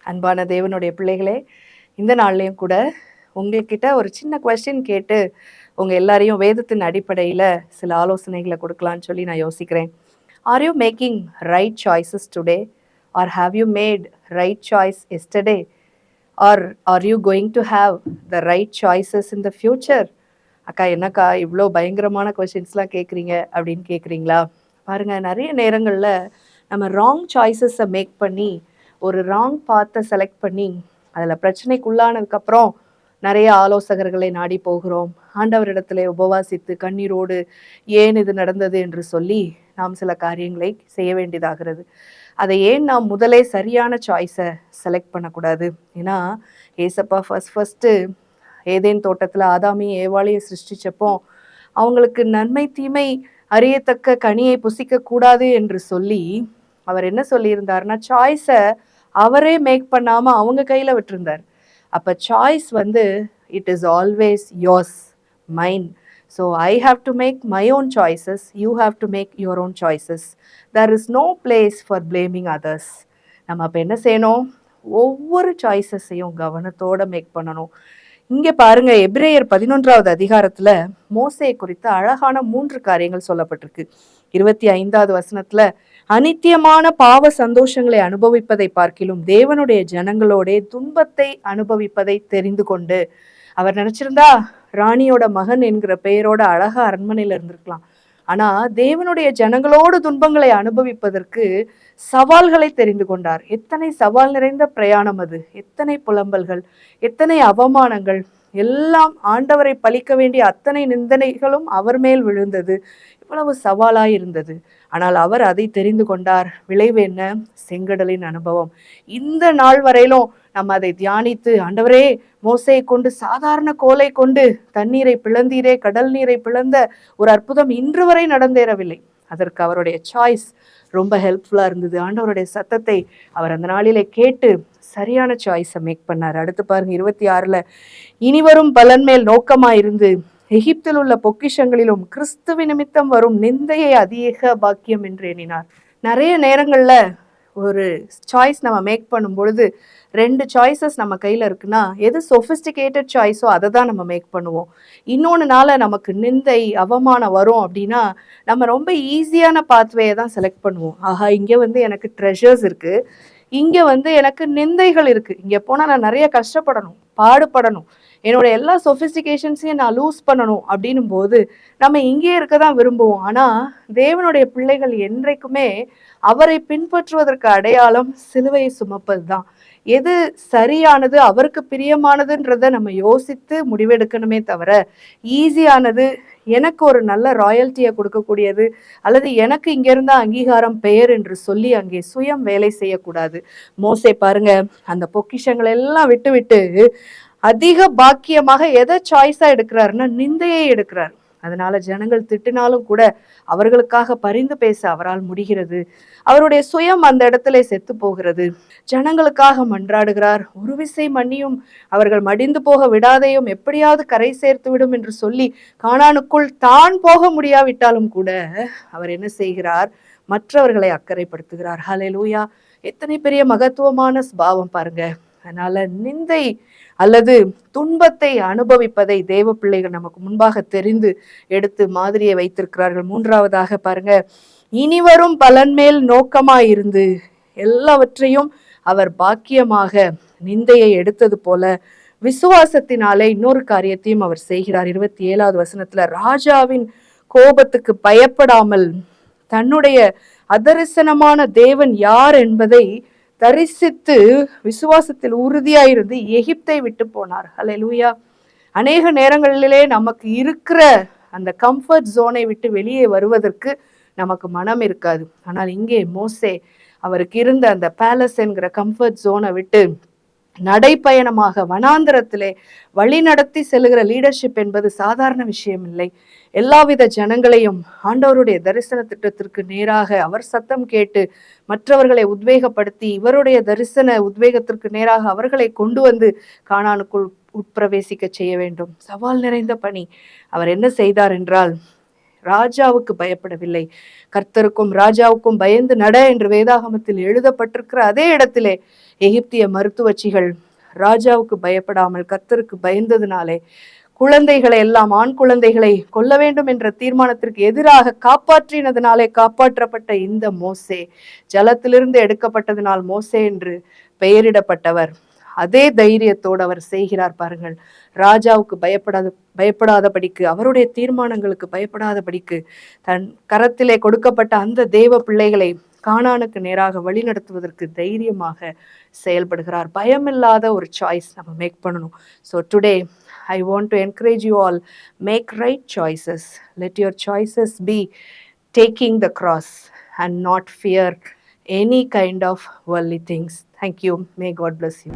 அன்பான தேவனுடைய பிள்ளைகளே, இந்த நாள்லயும் கூட உங்ககிட்ட ஒரு சின்ன கொஸ்டின் கேட்டு உங்க எல்லாரையும் வேதத்தின் அடிப்படையில சில ஆலோசனைகளை கொடுக்கலான்னு சொல்லி நான் யோசிக்கிறேன். Are you making right choices today? Are have you made right choice yesterday? Are are you going to have the right choices in the future? அக்கா என்னக்கா இவ்வளோ பயங்கரமான கொஷின்ஸ்லாம் கேட்குறீங்க அப்படின்னு கேட்குறீங்களா? பாருங்கள், நிறைய நேரங்களில் நம்ம ராங் சாய்ஸஸை மேக் பண்ணி ஒரு ராங் பாத்தை செலக்ட் பண்ணி அதில் பிரச்சனைக்குள்ளானதுக்கப்புறம் நிறைய ஆலோசகர்களை நாடி போகிறோம். ஆண்டவரிடத்திலே உபவாசித்து கண்ணீரோடு ஏன் இது நடந்தது என்று சொல்லி நாம் சில காரியங்களை செய்ய வேண்டியதாகிறது. அதை ஏன் நாம் முதலே சரியான சாய்ஸை செலக்ட் பண்ணக்கூடாது? ஏன்னா ஏசப்பா ஃபஸ்ட்டு ஏதேன் தோட்டத்தில் ஆதாமியும் ஏவாளையும் சிருஷ்டிச்சப்போ அவங்களுக்கு நன்மை தீமை அறியத்தக்க கனியை புசிக்க கூடாது என்று சொல்லி அவர் என்ன சொல்லியிருந்தார்னா, சாய்ஸை அவரே மேக் பண்ணாம அவங்க கையில விட்டுருந்தார். அப்ப சாய்ஸ் வந்து it is always yours, mind. So I have to make my own choices, you have to make your own choices. There is no place for blaming others. நம்ம அப்போ என்ன செய்யணும்? ஒவ்வொரு சாய்ஸஸையும் கவனத்தோட மேக் பண்ணணும். இங்கே பாருங்க, எபிரேயர் 11வது அதிகாரத்துல மோசே குறித்த அழகான 3 காரியங்கள் சொல்லப்பட்டிருக்கு. 25வது வசனத்துல, அநித்தியமான பாவ சந்தோஷங்களை அனுபவிப்பதை பார்க்கிலும் தேவனுடைய ஜனங்களோட துன்பத்தை அனுபவிப்பதை தெரிந்து கொண்டு. அவர் நினைச்சிருந்தா ராணியோட மகன் என்கிற பெயரோட அழகா அரண்மனையில இருந்திருக்கலாம். ஆனா தேவனுடைய ஜனங்களோடு துன்பங்களை அனுபவிப்பதற்கு சவால்களை தெரிந்து கொண்டார். எத்தனை சவால் நிறைந்த பிரயாணம் அது! எத்தனை புலம்பல்கள், எத்தனை அவமானங்கள், எல்லாம் ஆண்டவரை பழிக்க வேண்டிய அத்தனை நிந்தனைகளும் அவர் மேல் விழுந்தது. இவ்வளவு சவாலாய் இருந்தது. ஆனால் அவர் அதை தெரிந்து கொண்டார். விளைவு என்ன? செங்கடலின் அனுபவம். இந்த நாள் வரையிலும் நம்ம அதை தியானித்து, ஆண்டவரே மோசையை கொண்டு, சாதாரண கோலை கொண்டு தண்ணீரை பிளந்தீரே, கடல் நீரை பிளந்த ஒரு அற்புதம் இன்று வரை நடந்தேறவில்லை. அதற்கு அவருடைய சாய்ஸ் ரொம்ப ஹெல்ப்ஃபுல்லாக இருந்தது. ஆண்டவருடைய சத்தத்தை அவர் அந்த நாளிலே கேட்டு சரியான சாய்ஸை மேக் பண்ணார். அடுத்து பாருங்க, 26ல், இனிவரும் பலன் மேல் நோக்கமாயிருந்து எகிப்தில் உள்ள பொக்கிஷங்களிலும் கிறிஸ்துவ நிமித்தம் வரும் நிந்தையை அதிக பாக்கியம் என்று எண்ணினார். நிறைய நேரங்கள்ல ஒரு சாய்ஸ் நம்ம மேக் பண்ணும் பொழுது 2 சாய்ஸஸ் நம்ம கையில் இருக்குன்னா, எது சொஃபிஸ்டிகேட்டட் சாய்ஸோ அதை தான் நம்ம மேக் பண்ணுவோம். இன்னொன்றுனால நமக்கு நிந்தை அவமானம் வரும் அப்படின்னா நம்ம ரொம்ப ஈஸியான பாத்வேயை தான் செலக்ட் பண்ணுவோம். ஆஹா, இங்கே வந்து எனக்கு ட்ரெஷர்ஸ் இருக்குது, இங்கே வந்து எனக்கு நிந்தைகள் இருக்குது, இங்கே போனால் நான் நிறைய கஷ்டப்படணும், பாடுபடணும், என்னோட எல்லா சொஃபிஸ்டிகேஷன்ஸையும் நான் லூஸ் பண்ணணும் அப்படின்னும் போது நம்ம இங்கே இருக்க தான் விரும்புவோம். ஆனால் தேவனுடைய பிள்ளைகள் என்றைக்குமே அவரை பின்பற்றுவதற்கு அடையாளம் சிலுவையை சுமப்பது தான். எது சரியானது, அவருக்கு பிரியமானதுன்றதை நம்ம யோசித்து முடிவெடுக்கணுமே தவிர, ஈஸியானது, எனக்கு ஒரு நல்ல ராயல்ட்டியை கொடுக்கக்கூடியது, அல்லது எனக்கு இங்கிருந்த அங்கீகாரம் பெயர் என்று சொல்லி அங்கே சுயம் வேலை செய்யக்கூடாது. மோசே பாருங்க, அந்த பொக்கிஷங்களை எல்லாம் விட்டு விட்டு அதிக பாக்கியமாக எதை சாய்ஸா எடுக்கிறாருன்னா நிந்தையை எடுக்கிறார். அதனால ஜனங்கள் திட்டினாலும் கூட அவர்களுக்காக பரிந்து பேச அவரால் முடிகிறது. அவருடைய சுயம் அந்த இடத்துல செத்து போகிறது. ஜனங்களுக்காக மன்றாடுகிறார். ஒரு விசை மன்னியும், அவர்கள் மடிந்து போக விடாதையும், எப்படியாவது கரை சேர்த்து விடும் என்று சொல்லி கானானுக்குள் தான் போக முடியாவிட்டாலும் கூட அவர் என்ன செய்கிறார்? மற்றவர்களை அக்கறைப்படுத்துகிறார். ஹல்லேலூயா! எத்தனை பெரிய மகத்துவமான ஸ்பாவம் பாருங்க. அதனால நிந்தை அல்லது துன்பத்தை அனுபவிப்பதை தேவ பிள்ளைகள் நமக்கு முன்பாக தெரிந்து எடுத்து மாதிரியை வைத்திருக்கிறார்கள். 3வதாக பாருங்க, இனிவரும் பலன் மேல் நோக்கமாயிருந்து எல்லாவற்றையும் அவர் பாக்கியமாக நிந்தையை எடுத்தது போல விசுவாசத்தினாலே இன்னொரு காரியத்தையும் அவர் செய்கிறார். 27வது வசனத்துல, ராஜாவின் கோபத்துக்கு பயப்படாமல் தன்னுடைய அதரிசனமான தேவன் யார் என்பதை தரிசித்து விசுவாசத்தில் உறுதியாயிருந்து எகிப்தை விட்டு போனார். ஹல்லேலூயா! அநேக நேரங்களிலே நமக்கு இருக்கிற அந்த கம்ஃபர்ட் ஜோனை விட்டு வெளியே வருவதற்கு நமக்கு மனம் இருக்காது. ஆனால் இங்கே மோசே அவருக்கு இருந்த அந்த பேலஸ் என்கிற கம்ஃபர்ட் ஜோனை விட்டு நடைப்பயணமாக வனாந்திரத்திலே வழி நடத்தி செல்கிற லீடர்ஷிப் என்பது சாதாரண விஷயம் இல்லை. எல்லாவித ஜனங்களையும் ஆண்டவருடைய தரிசன திட்டத்திற்கு நேராக அவர் சத்தம் கேட்டு மற்றவர்களை உத்வேகப்படுத்தி இவருடைய தரிசன உத்வேகத்திற்கு நேராக அவர்களை கொண்டு வந்து கானானுக்குள் உட்பிரவேசிக்க செய்ய வேண்டும். சவால் நிறைந்த பணி. அவர் என்ன செய்தார் என்றால், ராஜாவுக்கு பயப்படவில்லை. கர்த்தருக்கும் ராஜாவுக்கும் பயந்து நட என்று வேதாகமத்தில் எழுதப்பட்டிருக்கிற அதே இடத்திலே எகிப்திய மருத்துவச்சிகள் ராஜாவுக்கு பயப்படாமல் கர்த்தருக்கு பயந்ததினாலே குழந்தைகளை எல்லாம், ஆண் குழந்தைகளை கொல்ல வேண்டும் என்ற தீர்மானத்திற்கு எதிராக காப்பாற்றினதினாலே காப்பாற்றப்பட்ட இந்த மோசே, ஜலத்திலிருந்து எடுக்கப்பட்டதினால் மோசே என்று பெயரிடப்பட்டவர், அதே தைரியத்தோடு அவர் செய்கிறார் பாருங்கள். ராஜாவுக்கு பயப்படாதபடிக்கு, அவருடைய தீர்மானங்களுக்கு பயப்படாதபடிக்கு, தன் கரத்திலே கொடுக்கப்பட்ட அந்த தேவ பிள்ளைகளை கானானுக்கு நேராக வழி நடத்துவதற்கு தைரியமாக செயல்படுகிறார். பயமில்லாத ஒரு சாய்ஸ் நம்ம மேக் பண்ணணும். So today I want to encourage you all, make right choices. Let your choices be taking the cross and not fear any kind of worldly things. Thank you. May God bless you.